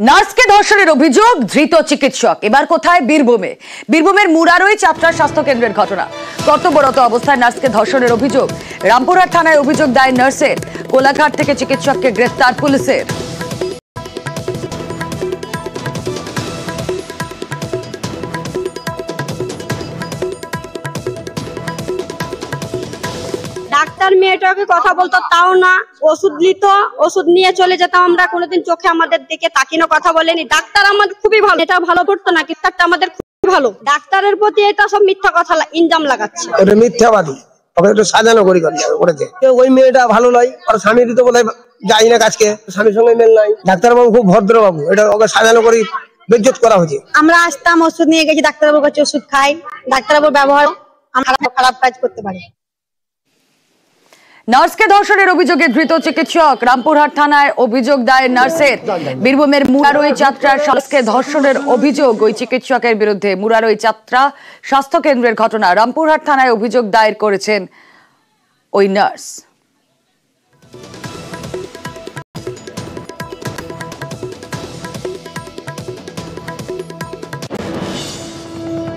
নার্সকে ধর্ষণের অভিযোগ, ধৃত চিকিৎসক। এবার কোথায়? বীরভূমের মুরারই চাপড়া স্বাস্থ্য কেন্দ্রের ঘটনা। কর্তব্যরত অবস্থায় নার্সকে ধর্ষণের অভিযোগ। রামপুরহাট থানায় অভিযোগ দায়ের নার্সের। কোলাঘাট থেকে চিকিৎসককে গ্রেফতার পুলিশের। ডাক্তার মেয়েটাকে কথা বলতো তাও না, ওষুধ নিত, ওষুধ নিয়ে চলে যেতাম আমরা। কোনোদিন চোখে আমাদের দিকে তাকিনো কথা বলেনি। ডাক্তার আমাদের খুবই ভালো, এটা ভালো করতো না, ডাক্তারটা আমাদের খুবই ভালো। ডাক্তারের প্রতি এটা সব মিথ্যা কথা ইনজাম লাগাচ্ছে। ওটা মিথ্যাবাদী, ওকে একটু সাজানো করেছে। ওই মেয়েটা ভালো নয়, আর স্বামী তো বোধহয় যাই না কাজকে, স্বামীর সঙ্গে মেল নাই। ডাক্তারবাবু খুব ভদ্রবাবু, এটা ওকে সাজানো করে বেজ্জত করা হয়েছে। আমরা আসতাম, ওষুধ নিয়ে গেছি, ডাক্তারবাবুর কাছে ওষুধ খাই। ডাক্তারবাবুর ব্যবহার আমরা খারাপ কাজ করতে পারি। নার্সকে ধর্ষণের অভিযোগে ধৃত চিকিৎসক। রামপুরহাট থানায় অভিযোগ দায়ের নার্সের। বীরভূমের মুরারই চাপড়া নার্সকে ধর্ষণের অভিযোগ ওই চিকিৎসকের বিরুদ্ধে। মুরারই চাপড়া স্বাস্থ্য কেন্দ্রের ঘটনা। রামপুরহাট থানায় অভিযোগ দায়ের করেছেন ওই নার্স।